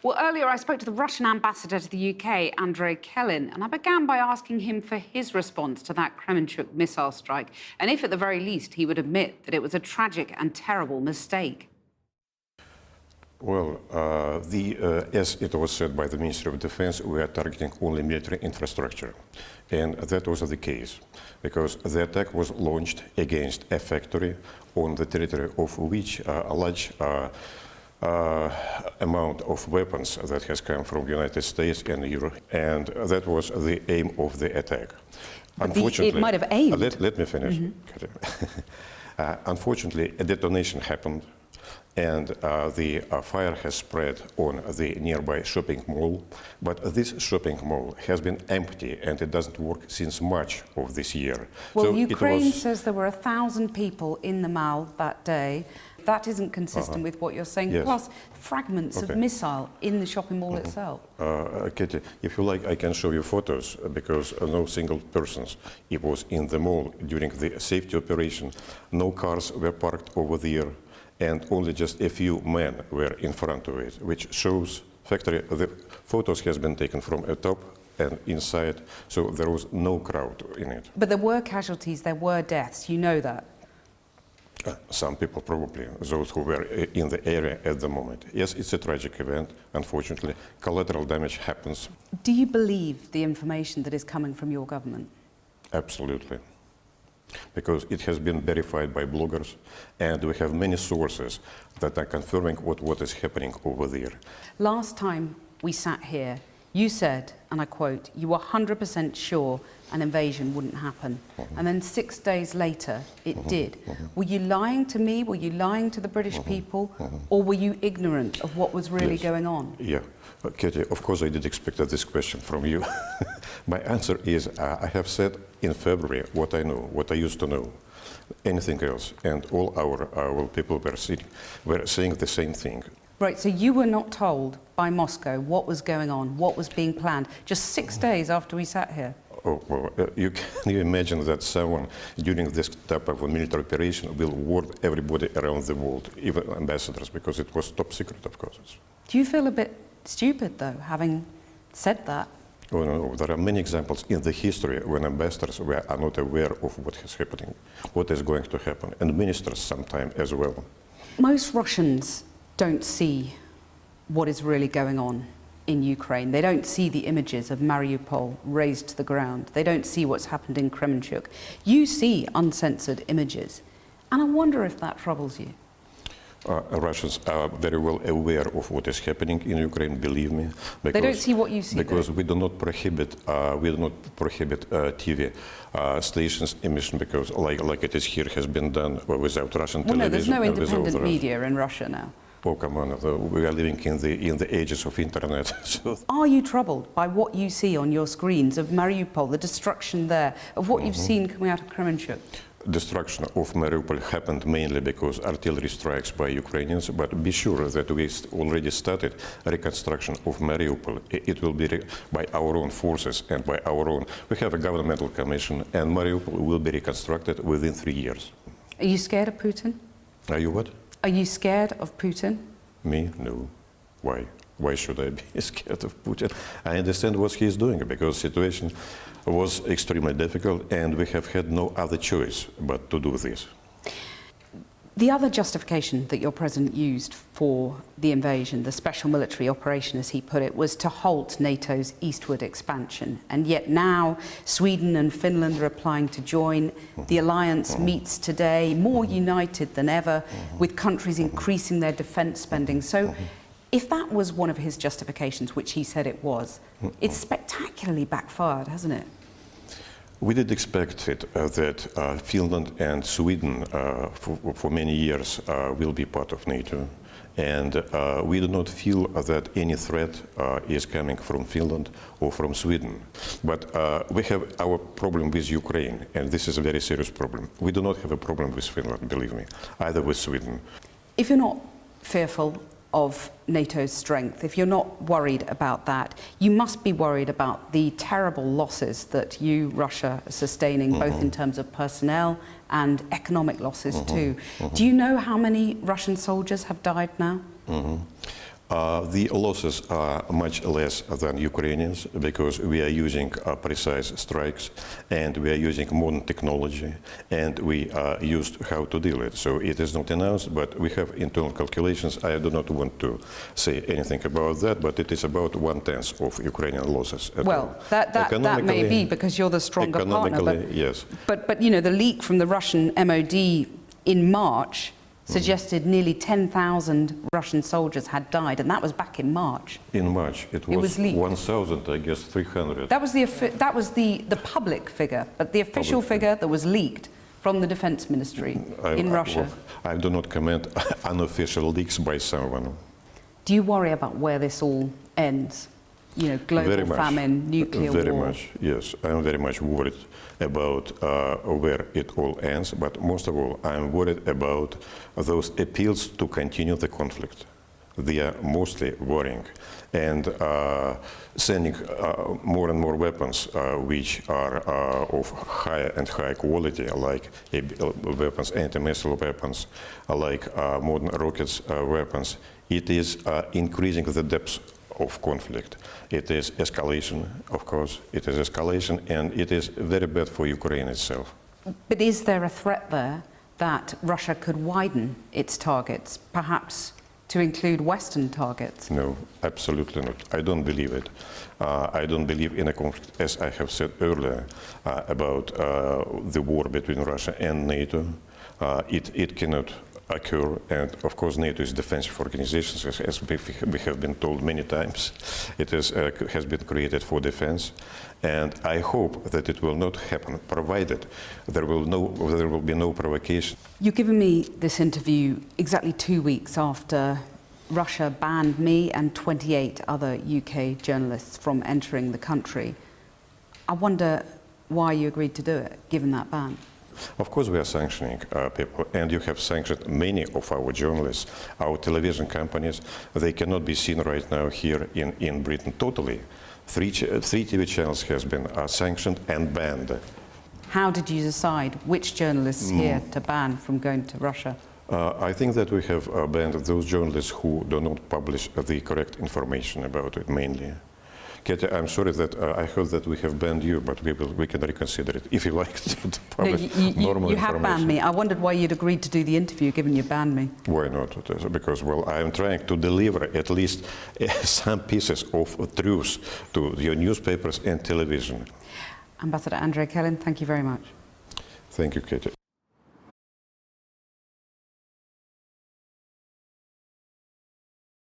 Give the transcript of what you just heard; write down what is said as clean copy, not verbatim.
Well, earlier I spoke to the Russian ambassador to the UK, Andrei Kelin, and I began by asking him for his response to that Kremenchuk missile strike, and if at the very least he would admit that it was a tragic and terrible mistake. Well, as it was said by the Ministry of Defense, we are targeting only military infrastructure. And that was the case, because the attack was launched against a factory on the territory of which a large amount of weapons that has come from the United States and Europe, and that was the aim of the attack. Unfortunately, it might have aimed. Let me finish. Unfortunately, a detonation happened, and the fire has spread on the nearby shopping mall. But this shopping mall has been empty, and it doesn't work since March of this year. Well, so Ukraine says there were 1,000 people in the mall that day. That isn't consistent with what you're saying, yes. Plus fragments of missile in the shopping mall itself. Katie, if you like, I can show you photos, because no single person was in the mall during the safety operation. No cars were parked over there, and only just a few men were in front of it, which shows factory. The photos has been taken from a top and inside, so there was no crowd in it. But there were casualties, there were deaths, you know that. Some people, probably, those who were in the area at the moment. Yes, it's a tragic event. Unfortunately, collateral damage happens. Do you believe the information that is coming from your government? Absolutely. Because it has been verified by bloggers, and we have many sources that are confirming what is happening over there. Last time we sat here, you said, and I quote, you were 100% sure an invasion wouldn't happen. And then 6 days later, it did. Were you lying to me? Were you lying to the British people? Or were you ignorant of what was really going on? Yeah. Katie, of course I did expect this question from you. My answer is, I have said in February what I know, what I used to know. Anything else. And all our people were saying the same thing. Right, so you were not told by Moscow what was going on, what was being planned, just 6 days after we sat here? Oh, well, can you imagine that someone during this type of a military operation will warn everybody around the world, even ambassadors, because it was top secret, of course. Do you feel a bit stupid, though, having said that? Oh, no, there are many examples in the history when ambassadors are not aware of what is happening, what is going to happen, and ministers sometimes as well. Most Russians don't see what is really going on in Ukraine. They don't see the images of Mariupol razed to the ground. They don't see what's happened in Kremenchuk. You see uncensored images, and I wonder if that troubles you. Russians are very well aware of what is happening in Ukraine, believe me. Because, they don't see what you see. Because we do not prohibit TV stations emission, because like it is here has been done without Russian television. No, there's no independent media in Russia now. Oh, come on, we are living in the ages of internet. So. Are you troubled by what you see on your screens of Mariupol, the destruction there, of what you've seen coming out of Kremenchuk? Destruction of Mariupol happened mainly because artillery strikes by Ukrainians, but be sure that we already started reconstruction of Mariupol. It will be by our own forces and by our own. We have a governmental commission, and Mariupol will be reconstructed within 3 years. Are you scared of Putin? Are you what? Are you scared of Putin? Me? No. Why? Why should I be scared of Putin? I understand what he's doing, because the situation was extremely difficult, and we have had no other choice but to do this. The other justification that your president used for the invasion, the special military operation as he put it, was to halt NATO's eastward expansion. And yet now Sweden and Finland are applying to join. The alliance meets today, more united than ever, with countries increasing their defence spending. So if that was one of his justifications, which he said it was, it's spectacularly backfired, hasn't it? We did expect it, that Finland and Sweden for many years will be part of NATO, and we do not feel that any threat is coming from Finland or from Sweden. But we have our problem with Ukraine, and this is a very serious problem. We do not have a problem with Finland, believe me, either with Sweden. If you're not fearful of NATO's strength, if you're not worried about that, you must be worried about the terrible losses that you, Russia, are sustaining, both in terms of personnel and economic losses too. Do you know how many Russian soldiers have died now? The losses are much less than Ukrainians because we are using precise strikes and we are using modern technology and we are used how to deal it. So it is not announced, but we have internal calculations. I do not want to say anything about that, but it is about 1/10 of Ukrainian losses. Well, that may be because you're the stronger partner. But, yes. But you know, the leak from the Russian MOD in March suggested nearly 10,000 Russian soldiers had died, and that was back in March. In March, it was 1,000, I guess, 300. That was the public figure, but the official figure that was leaked from the Defense Ministry in Russia. I do not comment unofficial leaks by someone. Do you worry about where this all ends? You know, global famine, nuclear war. Very much, yes. I'm very much worried about where it all ends, but most of all, I'm worried about those appeals to continue the conflict. They are mostly worrying, and sending more and more weapons which are of higher and higher quality, like weapons, anti-missile weapons, like modern rockets weapons. It is increasing the depth of conflict. It is escalation, of course. It is escalation, and it is very bad for Ukraine itself. But is there a threat there that Russia could widen its targets, perhaps to include Western targets? No, absolutely not. I don't believe it. I don't believe in a conflict, as I have said earlier, about the war between Russia and NATO. It cannot occur, and of course NATO is a defensive organization, as we have been told many times. It is, has been created for defense, and I hope that it will not happen, provided there will be no provocation. You've given me this interview exactly 2 weeks after Russia banned me and 28 other UK journalists from entering the country. I wonder why you agreed to do it, given that ban. Of course we are sanctioning people, and you have sanctioned many of our journalists, our television companies. They cannot be seen right now here in Britain totally. Three TV channels has been sanctioned and banned. How did you decide which journalists here to ban from going to Russia? I think that we have banned those journalists who do not publish the correct information about it, mainly. Katia, I'm sorry that I heard that we have banned you, but we can reconsider it if you like to publish normal information. You have banned me. I wondered why you'd agreed to do the interview, given you banned me. Why not? Because, well, I am trying to deliver at least some pieces of truth to your newspapers and television. Ambassador Andrei Kelin, thank you very much. Thank you, Katie.